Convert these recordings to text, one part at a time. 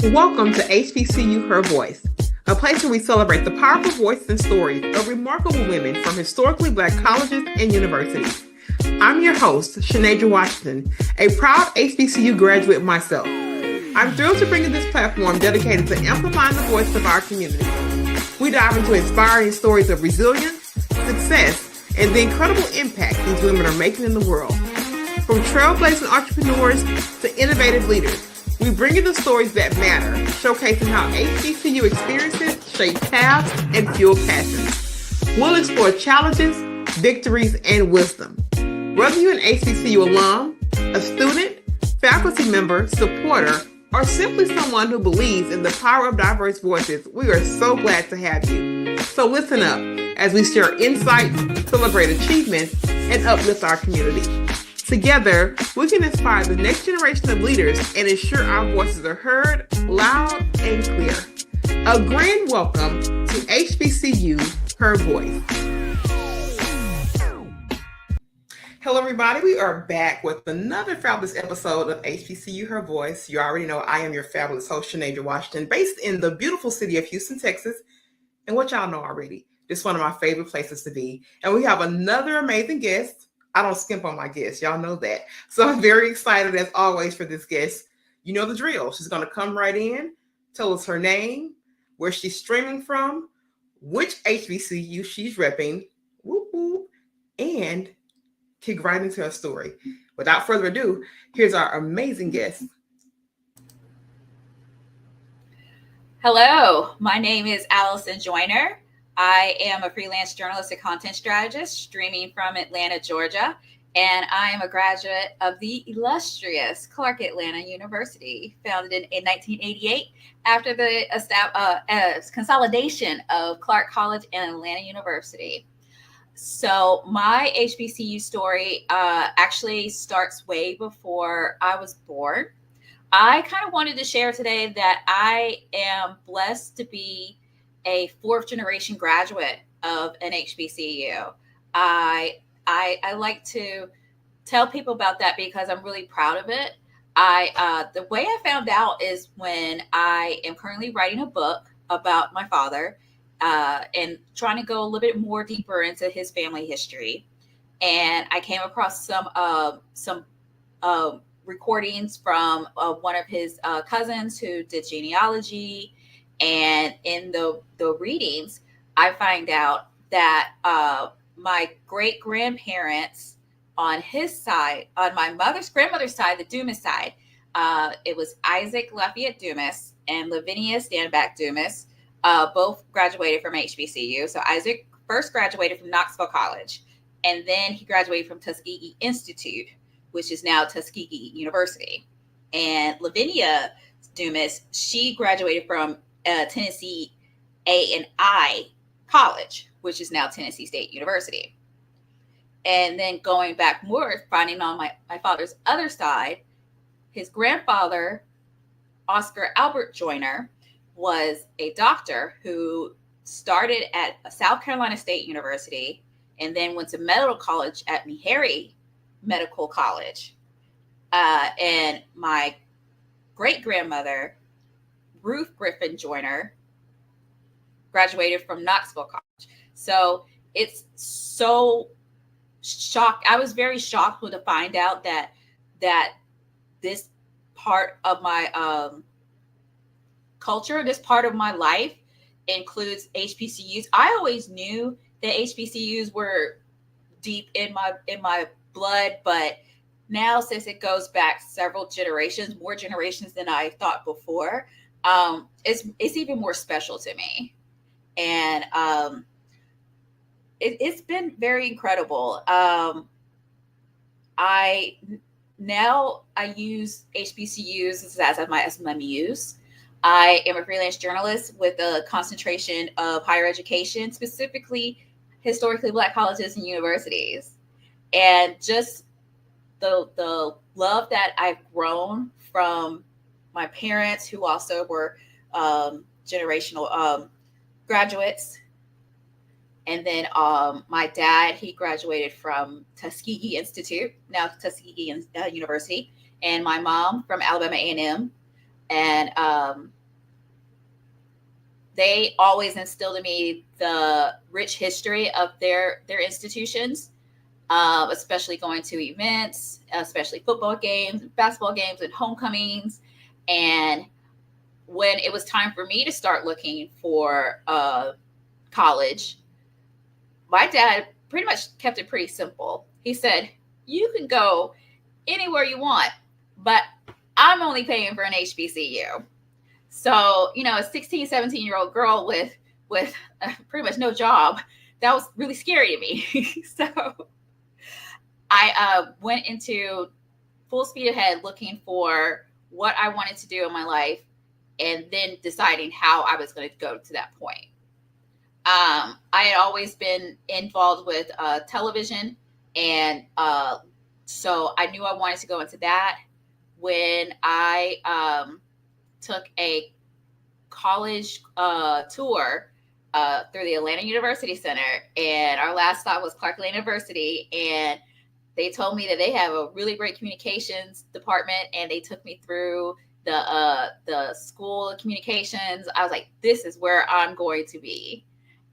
Welcome to HBCU Her Voice, a place where we celebrate the powerful voices and stories of remarkable women from historically Black colleges and universities. I'm your host, Shanadra Washington, a proud HBCU graduate myself. I'm thrilled to bring you this platform dedicated to amplifying the voice of our community. We dive into inspiring stories of resilience, success, and the incredible impact these women are making in the world. From trailblazing entrepreneurs to innovative leaders, we bring you the stories that matter, showcasing how HBCU experiences shape paths and fuel passions. We'll explore challenges, victories, and wisdom. Whether you're an HBCU alum, a student, faculty member, supporter, or simply someone who believes in the power of diverse voices, we are so glad to have you. So listen up as we share insights, celebrate achievements, and uplift our community. Together, we can inspire the next generation of leaders and ensure our voices are heard loud and clear. A grand welcome to HBCU Her Voice. Hello, everybody. We are back with another fabulous episode of HBCU Her Voice. You already know I am your fabulous host, Shanadra Washington, based in the beautiful city of Houston, Texas. And what y'all know already, this is one of my favorite places to be. And we have another amazing guest. I don't skimp on my guests. Y'all know that. So I'm very excited, as always, for this guest. You know the drill. She's going to come right in, tell us her name, where she's streaming from, which HBCU she's repping, whoop, whoop, and kick right into her story. Without further ado, here's our amazing guest. Hello, my name is Allison Joyner. I am a freelance journalist and content strategist streaming from Atlanta, Georgia, and I am a graduate of the illustrious Clark Atlanta University, founded in 1988 after the consolidation of Clark College and Atlanta University. So my HBCU story actually starts way before I was born. I kind of wanted to share today that I am blessed to be a fourth generation graduate of an HBCU. I like to tell people about that because I'm really proud of it. The way I found out is when I am currently writing a book about my father and trying to go a little bit more deeper into his family history. And I came across some recordings from one of his cousins who did genealogy. And in the readings, I find out that my great grandparents on his side, on my grandmother's side, the Dumas side, it was Isaac Lafayette Dumas and Lavinia Standback Dumas, both graduated from HBCU. So Isaac first graduated from Knoxville College, and then he graduated from Tuskegee Institute, which is now Tuskegee University. And Lavinia Dumas, she graduated from Tennessee A&I College, which is now Tennessee State University. And then going back more, finding on my father's other side, his grandfather, Oscar Albert Joyner, was a doctor who started at South Carolina State University and then went to medical college at Meharry Medical College. And my great-grandmother, Ruth Griffin Joyner, graduated from Knoxville College. So it's so shocked. I was very shocked to find out that this part of my culture, this part of my life includes HBCUs. I always knew that HBCUs were deep in my blood, but now since it goes back several generations, more generations than I thought before, it's even more special to me. And it's been very incredible. I use HBCUs as my muse. I am a freelance journalist with a concentration of higher education, specifically historically Black colleges and universities. And just the love that I've grown from my parents, who also were generational graduates. And then my dad, he graduated from Tuskegee Institute, now Tuskegee University. And my mom from Alabama A&M. And they always instilled in me the rich history of their institutions, especially going to events, especially football games, basketball games, and homecomings. And when it was time for me to start looking for college, my dad pretty much kept it pretty simple. He said, "You can go anywhere you want, but I'm only paying for an HBCU." So, a 16, 17-year-old girl with pretty much no job, that was really scary to me. So I went into full speed ahead looking for what I wanted to do in my life, and then deciding how I was going to go to that point. I had always been involved with television, and so I knew I wanted to go into that. When I took a college tour through the Atlanta University Center, and our last stop was Clark Atlanta University, and they told me that they have a really great communications department, and they took me through the school of communications. I was like, this is where I'm going to be.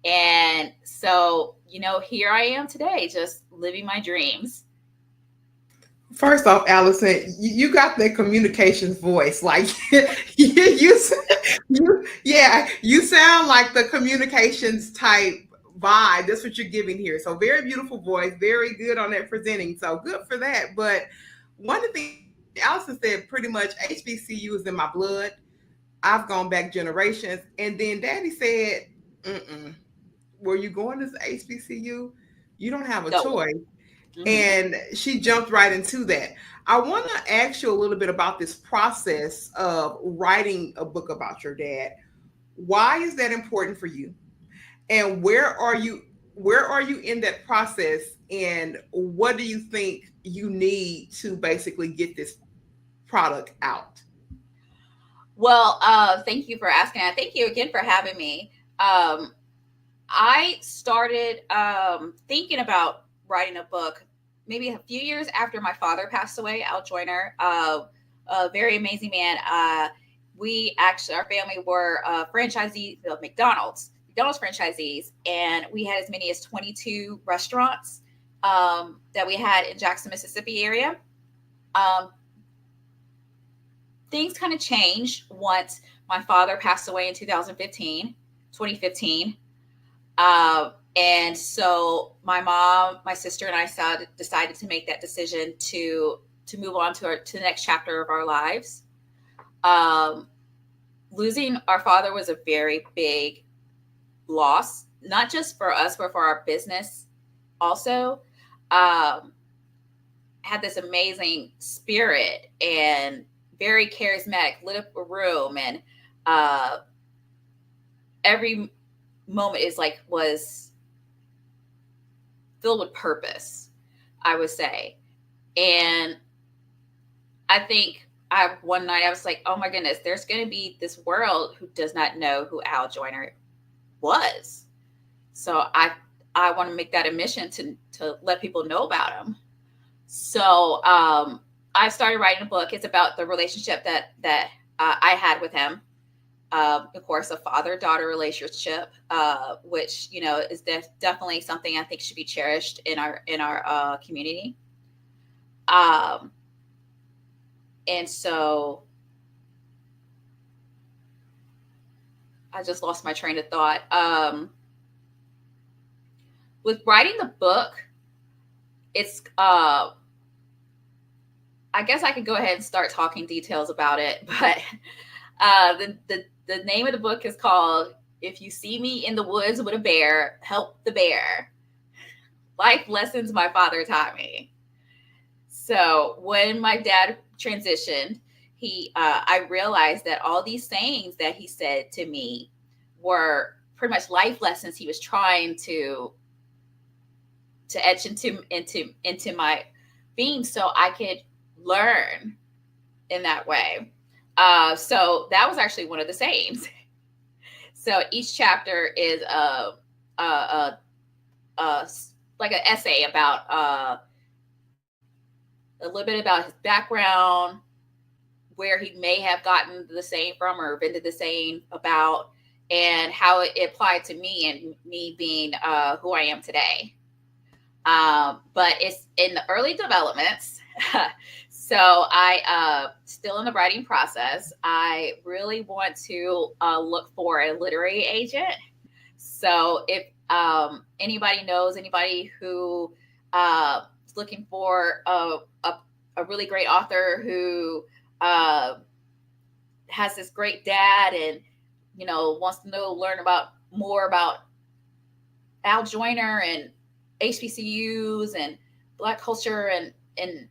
And so, here I am today, just living my dreams. First off, Allison, you got that communications voice. Like you, yeah, you sound like the communications type vibe. That's what you're giving here. So very beautiful voice, very good on that presenting. So good for that. But one of the things Allison said, pretty much HBCU is in my blood. I've gone back generations, and then Daddy said, "Mm-mm. Were you going to HBCU? You don't have a Go. choice." Mm-hmm. And she jumped right into that. I want to ask you a little bit about this process of writing a book about your dad. Why is that important for you? And where are you in that process, and what do you think you need to basically get this product out? Well, thank you for asking. And thank you again for having me. I started thinking about writing a book maybe a few years after my father passed away, Al Joyner, a very amazing man. We actually, our family were franchisees of McDonald's franchisees, and we had as many as 22 restaurants that we had in Jackson, Mississippi area. Um, Things kind of changed once my father passed away in 2015. And so my mom, my sister, and I decided to make that decision to move on to the next chapter of our lives. Um, Losing our father was a very big loss, not just for us, but for our business also. Um, had this amazing spirit and very charismatic, lit up a room, and uh, every moment was filled with purpose, I would say. And I think one night I was like, oh my goodness, there's going to be this world who does not know who Al Joyner was. So I want to make that a mission to let people know about him. So I started writing a book. It's about the relationship that I had with him. Of course, a father-daughter relationship, which is definitely something I think should be cherished in our community. Um, and so I just lost my train of thought. With writing the book, it's I guess I could go ahead and start talking details about it, but the name of the book is called "If You See Me in the Woods with a Bear, Help the Bear: Life Lessons My Father Taught Me." So when my dad transitioned, I realized that all these sayings that he said to me were pretty much life lessons he was trying to etch into my being, so I could learn in that way. So that was actually one of the sayings. So each chapter is like an essay about a little bit about his background, where he may have gotten the saying from or invented the saying about, and how it applied to me and me being who I am today. But it's in the early developments. So I still in the writing process. I really want to look for a literary agent. So if anybody knows anybody who is looking for a really great author who uh, has this great dad and wants to learn about more about Al Joyner and HBCUs and Black culture and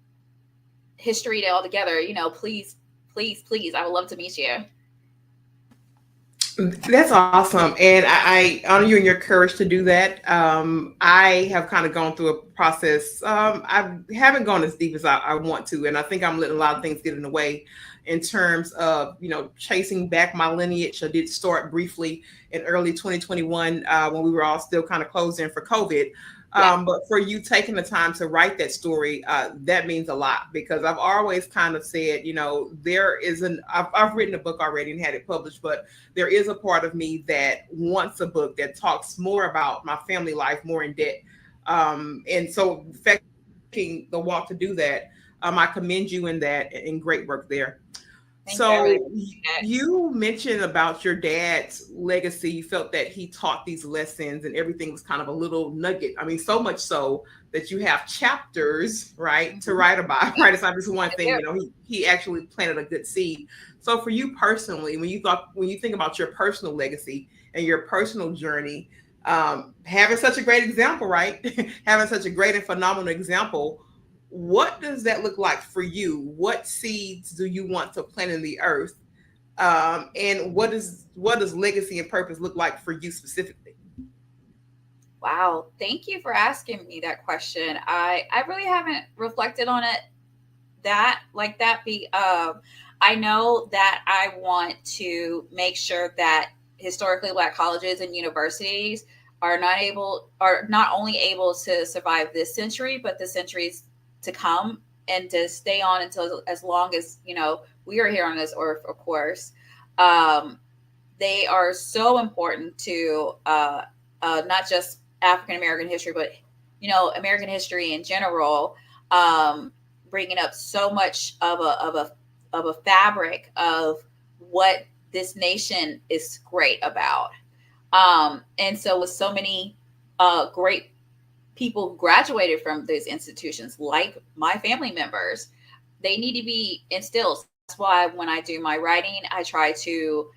history all together, please, please, please, I would love to meet you. That's awesome. And I honor you and your courage to do that. I have kind of gone through a process. I haven't gone as deep as I want to. And I think I'm letting a lot of things get in the way in terms of, chasing back my lineage. I did start briefly in early 2021 when we were all still kind of closed in for COVID. Yeah. But for you taking the time to write that story, that means a lot, because I've always kind of said, I've written a book already and had it published, but there is a part of me that wants a book that talks more about my family life, more in depth. And so taking the walk to do that, I commend you in that, and great work there. So you mentioned about your dad's legacy. You felt that he taught these lessons and everything was kind of a little nugget. I mean, so much so that you have chapters, right, to write about, right? It's not just one thing, he actually planted a good seed. So for you personally, when you think about your personal legacy and your personal journey, having such a great example, right? Having such a great and phenomenal example, what does that look like for you? What seeds do you want to plant in the earth? And what does legacy and purpose look like for you specifically? Wow. Thank you for asking me that question. I really haven't reflected on it like that. I know that I want to make sure that historically Black colleges and universities are not only able to survive this century, but the centuries to come, and to stay on until as long as we are here on this earth. Of course, they are so important to not just African American history, but American history in general. Bringing up so much of a fabric of what this nation is great about, and so with so many great people who graduated from these institutions, like my family members, they need to be instilled. That's why when I do my writing, I try to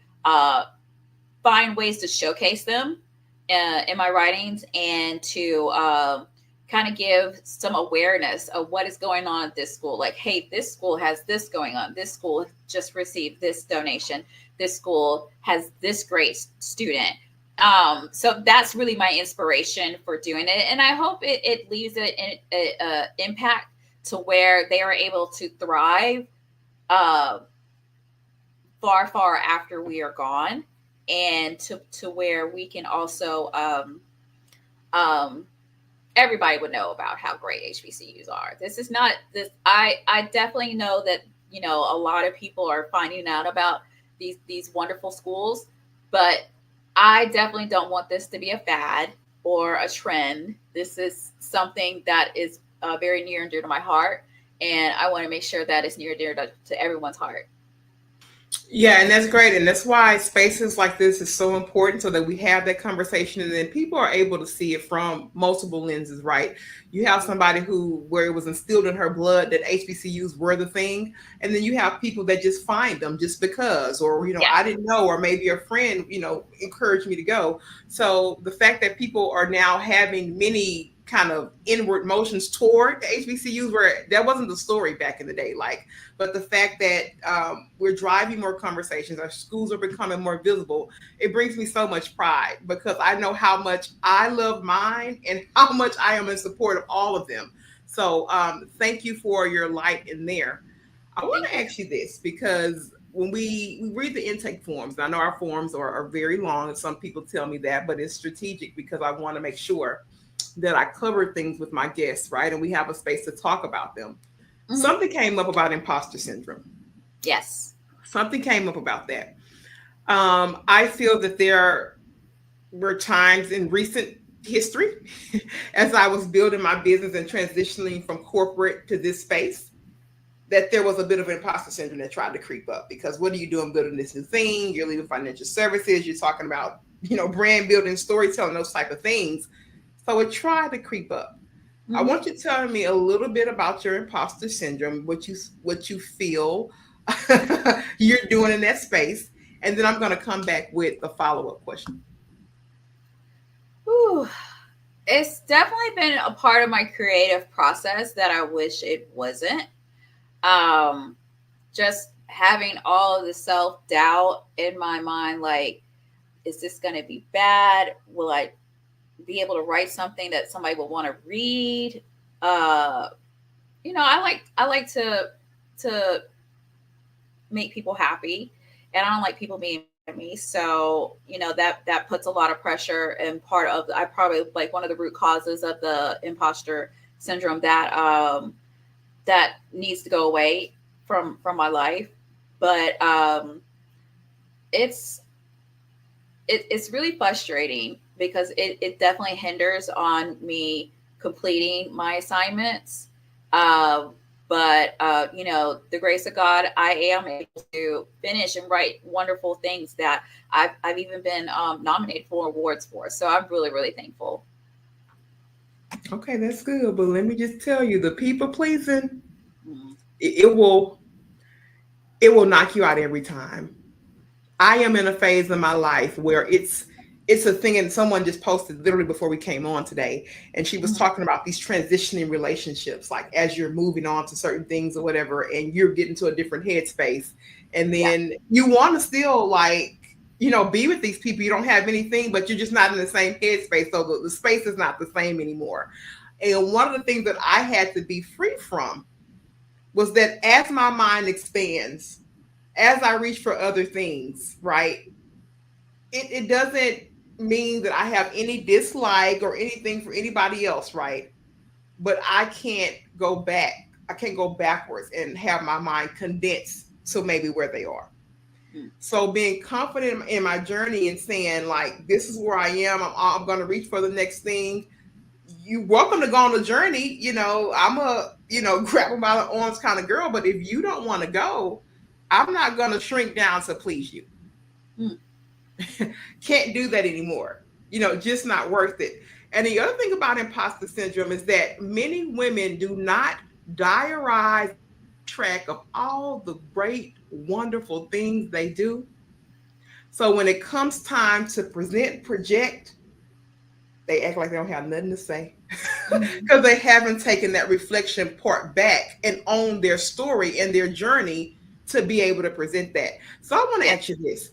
find ways to showcase them in my writings, and to kind of give some awareness of what is going on at this school. Like, hey, this school has this going on. This school just received this donation. This school has this great student. So that's really my inspiration for doing it. And I hope it leaves an impact to where they are able to thrive far, far after we are gone, and to where we can also, everybody would know about how great HBCUs are. This is not this. I definitely know that, a lot of people are finding out about these wonderful schools, but I definitely don't want this to be a fad or a trend. This is something that is very near and dear to my heart, and I want to make sure that it's near and dear to everyone's heart. Yeah, and that's great. And that's why spaces like this is so important, so that we have that conversation and then people are able to see it from multiple lenses, right? You have somebody where it was instilled in her blood that HBCUs were the thing. And then you have people that just find them just because, or, I didn't know, or maybe a friend, encouraged me to go. So the fact that people are now having many kind of inward motions toward the HBCUs, where that wasn't the story back in the day, but the fact that we're driving more conversations, our schools are becoming more visible, it brings me so much pride, because I know how much I love mine and how much I am in support of all of them. So thank you for your light in there. I want to ask you this, because when we read the intake forms, I know our forms are very long, and some people tell me that, but it's strategic because I want to make sure that I cover things with my guests, right? And we have a space to talk about them. Mm-hmm. Something came up about imposter syndrome. Yes. Something came up about that. I feel that there were times in recent history as I was building my business and transitioning from corporate to this space that there was a bit of imposter syndrome that tried to creep up, because what are you doing building this new thing? You're leaving financial services. You're talking about, brand building, storytelling, those type of things. So it tried to creep up. I Mm-hmm. want you to tell me a little bit about your imposter syndrome, what you feel you're doing in that space, and then I'm going to come back with a follow-up question. Whew. It's definitely been a part of my creative process that I wish it wasn't. Um, just having all of the self doubt in my mind, like, is this going to be bad? Will I be able to write something that somebody will want to read? Uh, I like to make people happy, and I don't like people being mad at me. So that puts a lot of pressure, and part of I probably like one of the root causes of the imposter syndrome that needs to go away from my life. But it's it's really frustrating because it definitely hinders on me completing my assignments. Uh, but the grace of God, I am able to finish and write wonderful things that I've even been nominated for awards for. So I'm really, really thankful. Okay, that's good. But let me just tell you, the people pleasing, Mhm. it will knock you out every time. I am in a phase in my life where it's a thing, and someone just posted literally before we came on today, and she was Mhm. talking about these transitioning relationships, like as you're moving on to certain things or whatever, and you're getting to a different headspace, and Yeah. then you want to still be with these people. You don't have anything, but you're just not in the same headspace, so the space is not the same anymore. And one of the things that I had to be free from was that as my mind expands, as I reach for other things, right? It doesn't mean that I have any dislike or anything for anybody else, right? But I can't go back. I can't go backwards and have my mind condensed to maybe where they are. Mm. So being confident in my journey and saying, like, this is where I am. I'm going to reach for the next thing. You welcome to go on the journey. I'm a, grab them by the arms kind of girl. But if you don't want to go, I'm not going to shrink down to please you. Mm. Can't do that anymore. Just not worth it. And the other thing about imposter syndrome is that many women do not diarize track of all the great, wonderful things they do. So when it comes time to present, project, they act like they don't have nothing to say Mhm. because they haven't taken that reflection part back and own their story and their journey to be able to present that. So I want to Yeah. ask you this.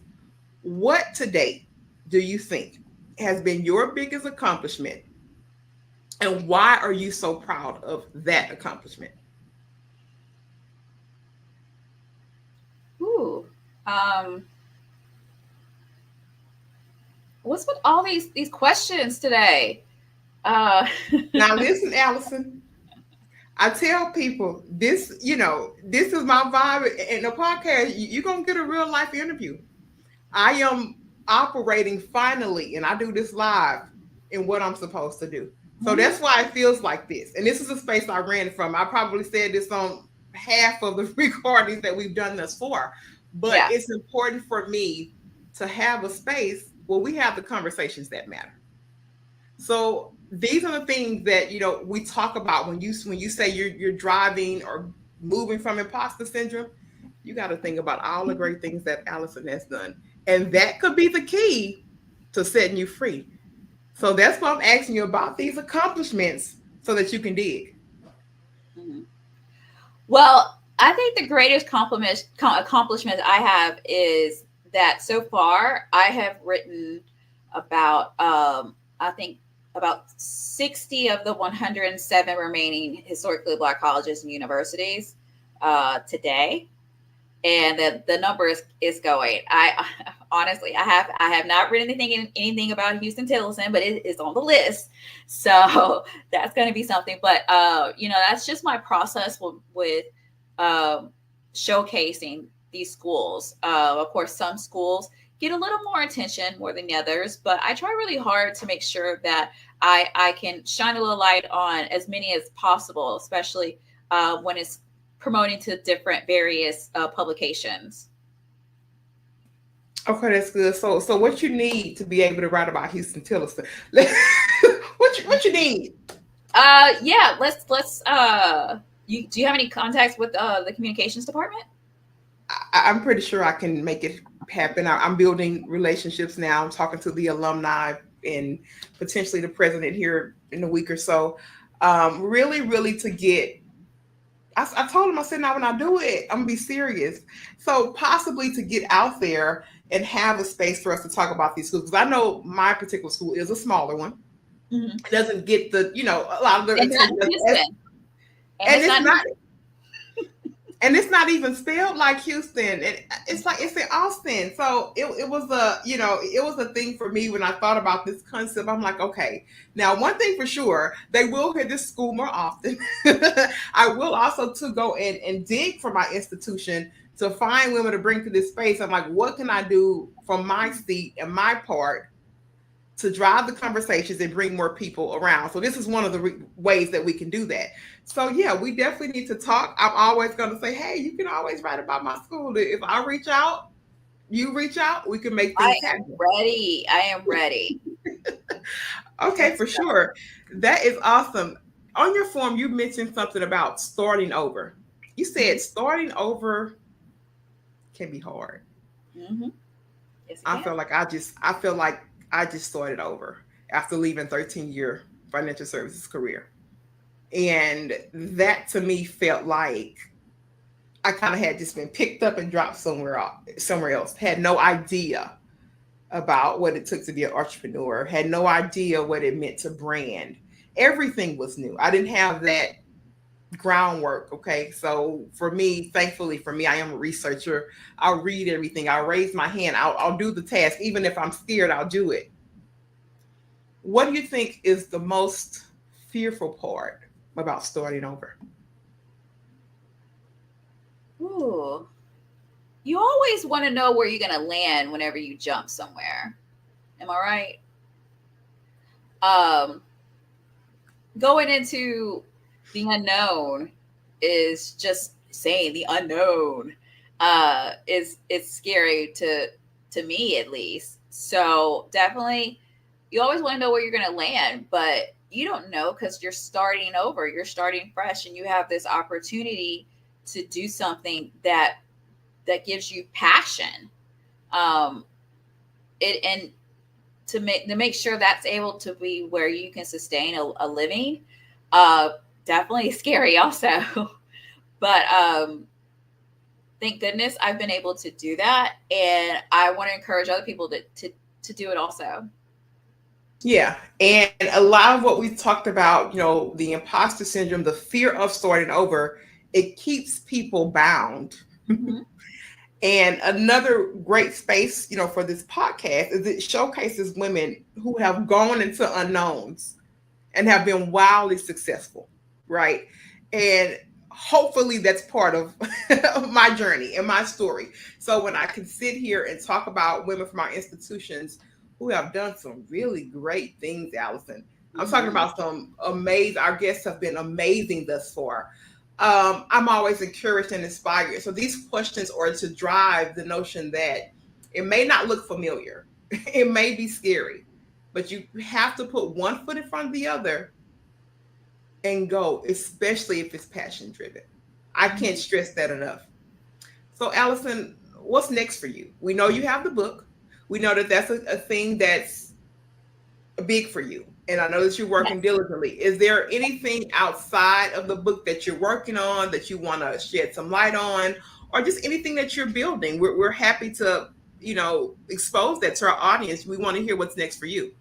What to date do you think has been your biggest accomplishment, and why are you so proud of that accomplishment? Ooh. Um, what's with all these questions today? Uh, Now, listen, Allison, I tell people this, this is my vibe in the podcast. You're going to get a real life interview. I am operating finally, and I do this live in what I'm supposed to do. So Mhm. that's why it feels like this. And this is a space I ran from. I probably said this on half of the recordings that we've done thus far. But Yeah. it's important for me to have a space where we have the conversations that matter. So these are the things that we talk about when you say you're driving or moving from imposter syndrome. You got to think about all the great things that Allison has done, and that could be the key to setting you free. So that's why I'm asking you about these accomplishments so that you can dig. Mhm. Well, I think the greatest accomplishment I have is that so far I have written about I think about 60 of the 107 remaining historically Black colleges and universities today, and the number is going. I honestly I have not written anything about Houston Tillotson, but it is on the list, so that's going to be something. But that's just my process with um, showcasing these schools. Of course, some schools get a little more attention more than the others, but I try really hard to make sure that I can shine a little light on as many as possible, especially when it's promoting to different various publications. Okay, that's good. So what you need to be able to write about Houston Tillotson? What you need? Yeah, let's you do you have any contacts with the communications department? I'm pretty sure I can make it happen. I'm building relationships now. I'm talking to the alumni and potentially the president here in a week or so. Really to get. I told him, I said, now when I do it, I'm gonna be serious. So possibly to get out there and have a space for us to talk about these schools, because I know my particular school is a smaller one. Mm-hmm. It doesn't get the a lot of the And not attention, in Houston. And and it's it's not. not. And it's not even spelled like Houston. It's like it's in Austin. So it was it was a thing for me when I thought about this concept. I'm like, okay, now one thing for sure, they will hit this school more often. I will also to go and dig for my institution to find women to bring to this space. I'm like, what can I do from my seat and my part to drive the conversations and bring more people around. So this is one of the ways that we can do that. So yeah, we definitely need to talk. I'm always going to say, hey, you can always write about my school. If I reach out, you reach out, we can make I things am happen. ready. I am ready. Okay, Let's for sure. That is awesome. On your form, you mentioned something about starting over. You go. said starting over can be hard. Mm-hmm. Yes, it I can. feel like I feel like I just started over after leaving 13-year financial services career. And that to me felt like I kind of had just been picked up and dropped somewhere else. Had no idea about what it took to be an entrepreneur. Had no idea what it meant to brand. Everything was new. I didn't have that groundwork. Okay, so for me, thankfully for me, I am a researcher. I'll read everything. I'll raise my hand. I'll do the task, even if I'm scared. I'll do it. What do you think is the most fearful part about starting over? Ooh. You always want to know where you're going to land whenever you jump somewhere. Am I right? Going into the unknown is just saying the unknown. Is it's scary to me at least. So definitely, you always want to know where you're going to land, but you don't know because you're starting over. You're starting fresh, and you have this opportunity to do something that gives you passion. Um, it and to make sure that's able to be where you can sustain a living. Uh, Definitely scary also, but thank goodness I've been able to do that, and I want to encourage other people to do it also. Yeah. And a lot of what we talked about, the imposter syndrome, the fear of starting over, it keeps people bound. Mm-hmm. And another great space, for this podcast is it showcases women who have gone into unknowns and have been wildly successful, right? And hopefully that's part of my journey and my story. So when I can sit here and talk about women from our institutions who have done some really great things, Allison, I'm talking Mm-hmm. about some amazing, our guests have been amazing thus far. I'm always encouraged and inspired. So these questions are to drive the notion that it may not look familiar, it may be scary, but you have to put one foot in front of the other and go, especially if it's passion driven. I can't Mm-hmm. stress that enough. So, Allison, what's next for you? We know you have the book. We know that that's a thing that's big for you. And I know that you're working Yes. diligently. Is there anything outside of the book that you're working on that you want to shed some light on, or just anything that you're building? We're happy to, expose that to our audience. We want to hear what's next for you.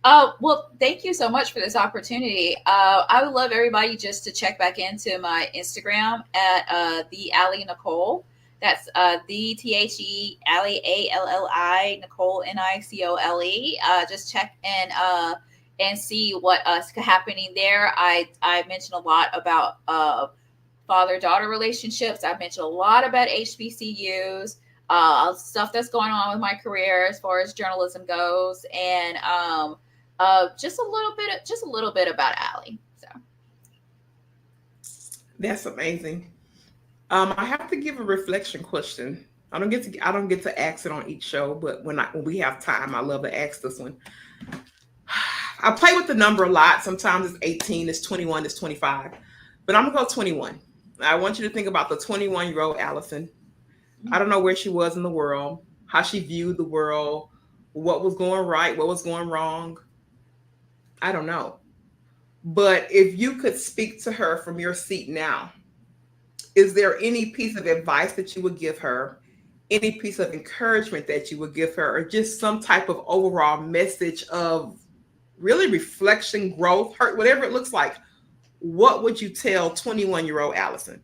Well, thank you so much for this opportunity. I would love everybody just to check back into my Instagram at the Allie Nicole. That's the THE Allie ALLI Nicole NICOLE. Just check and see what happening there. I mentioned a lot about father-daughter relationships. I've mentioned a lot about HBCUs, stuff that's going on with my career as far as journalism goes, and just a little bit about Allie. So That's amazing. I have to give a reflection question. I don't get to ask it on each show, but when we have time, I love to ask this one. I play with the number a lot. Sometimes it's 18, it's 21, it's 25. But I'm gonna go 21. I want you to think about the 21-year-old Allison. I don't know where she was in the world, how she viewed the world, what was going right, what was going wrong. I don't know. But if you could speak to her from your seat now, is there any piece of advice that you would give her, any piece of encouragement that you would give her, or just some type of overall message of really reflection, growth, hurt, whatever it looks like? What would you tell 21-year-old Allison?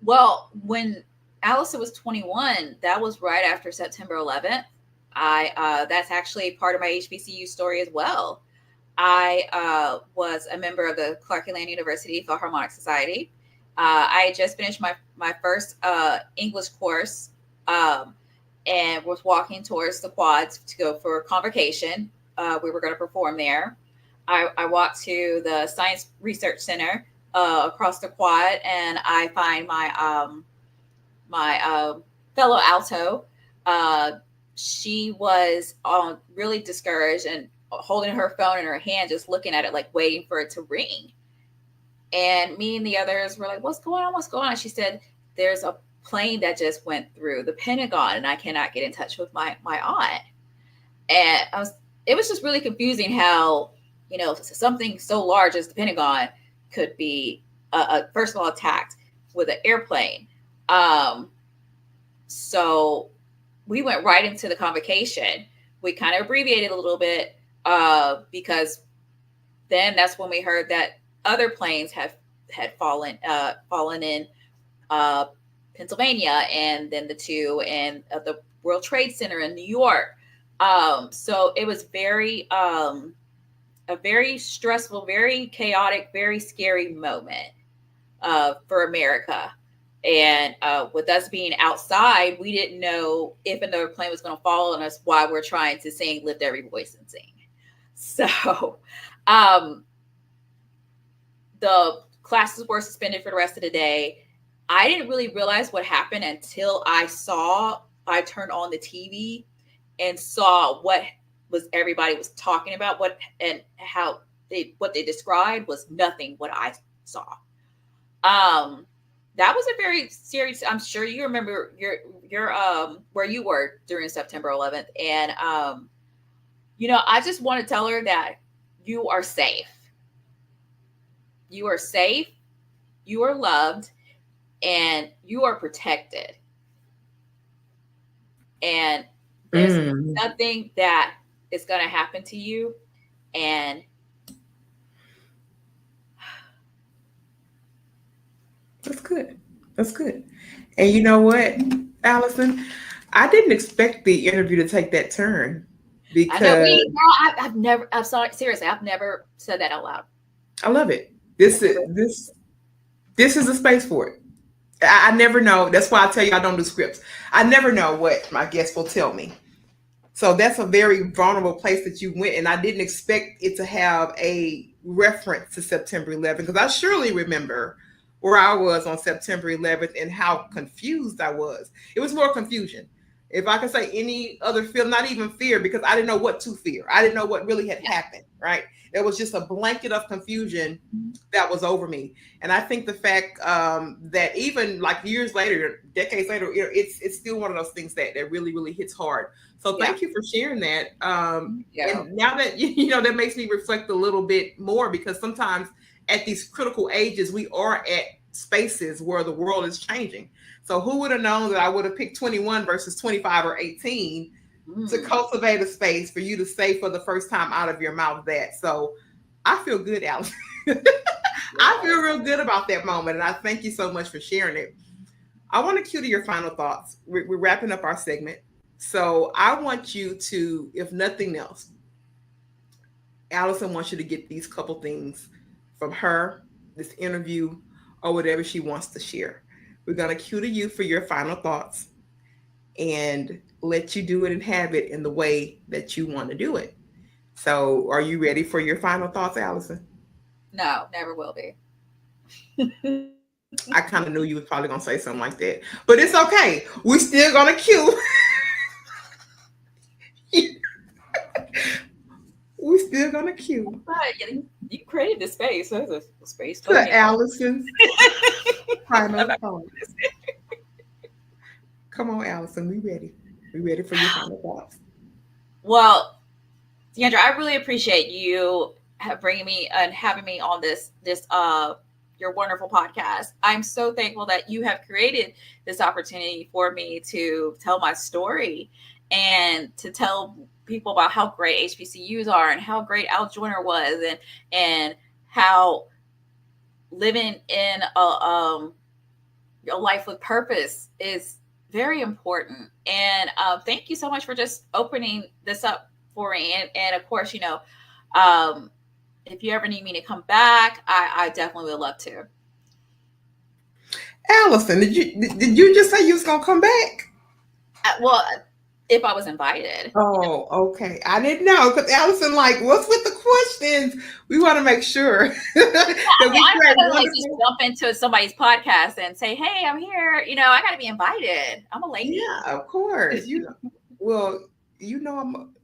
well, when Allison was 21, that was right after September 11th. I that's actually part of my HBCU story as well. I was a member of the Clark-Atlanta University Philharmonic Society. I had just finished my first English course, and was walking towards the quads to go for convocation. We were going to perform there. I walked to the Science Research Center across the quad, and I find my fellow alto. She was really discouraged and holding her phone in her hand, just looking at it, like waiting for it to ring. And me and the others were like, "What's going on? What's going on?" She said, "There's a plane that just went through the Pentagon, and I cannot get in touch with my aunt." And it was just really confusing how, something so large as the Pentagon could be, first of all, attacked with an airplane. So we went right into the convocation. We kind of abbreviated a little bit, because then that's when we heard that other planes had fallen in Pennsylvania, and then the two in the World Trade Center in New York. So it was a very stressful, very chaotic, very scary moment for America. And with us being outside, we didn't know if another plane was going to fall on us while we're trying to sing "Lift Every Voice and Sing." So the classes were suspended for the rest of the day. I didn't really realize what happened until I turned on the TV and saw what everybody was talking about, what they described was nothing what I saw. That was a very serious. I'm sure you remember your where you were during September 11th, and I just want to tell her that you are safe. You are safe. You are loved, and you are protected. And there's nothing that is going to happen to you, and That's good. That's good. And you know what, Allison? I didn't expect the interview to take that turn I know because I've never. I'm sorry, seriously, I've never said that out loud. I love it. This is a space for it. I never know. That's why I tell you I don't do scripts. I never know what my guests will tell me. So that's a very vulnerable place that you went, and I didn't expect it to have a reference to September 11th, because I surely remember where I was on September 11th and how confused I was. It was more confusion. If I can say any other feel, not even fear, because I didn't know what to fear. I didn't know what really had happened, right? There was just a blanket of confusion that was over me. And I think the fact that even like years later, decades later, it's still one of those things that really, really hits hard. So thank you for sharing that. And now that, that makes me reflect a little bit more, because sometimes at these critical ages, we are at spaces where the world is changing. So who would have known that I would have picked 21 versus 25 or 18 to cultivate a space for you to say for the first time out of your mouth that. So I feel good, Allison. I feel real good about that moment. And I thank you so much for sharing it. I want to cue to your final thoughts. We're wrapping up our segment. So I want you to, if nothing else, Allison wants you to get these couple things from her this interview or whatever she wants to share. We're going to cue to you for your final thoughts and let you do it and have it in the way that you want to do it. So, are you ready for your final thoughts, Allison? No, never will be. I kind of knew you was probably going to say something like that, but it's okay. We're still going to cue. We're still going to cue. You created the space. There's a space To Allison's final thoughts. Come on, Allison. We ready. We ready for your final thoughts. Well, Deandra, I really appreciate you bringing me and having me on this your wonderful podcast. I'm so thankful that you have created this opportunity for me to tell my story and to tell people about how great HBCUs are and how great Al Joyner was and how living in a life with purpose is very important. And thank you so much for just opening this up for me. And of course, if you ever need me to come back, I definitely would love to. Allison, did you just say you was gonna come back? Well, if I was invited. Oh, okay. I didn't know because Allison, like, what's with the questions? We want to make sure. I'm gonna just jump into somebody's podcast and say, "Hey, I'm here." I got to be invited. I'm a lady. Yeah, of course.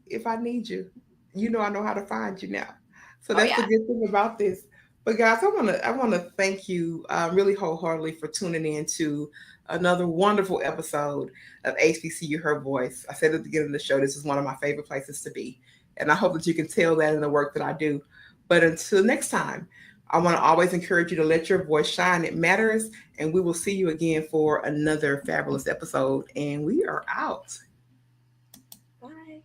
If I need you, I know how to find you now. So that's the good thing about this. But guys, I want to thank you really wholeheartedly for tuning in to another wonderful episode of HBCU Her Voice. I said at the beginning of the show, this is one of my favorite places to be. And I hope that you can tell that in the work that I do. But until next time, I want to always encourage you to let your voice shine. It matters. And we will see you again for another fabulous episode. And we are out. Bye.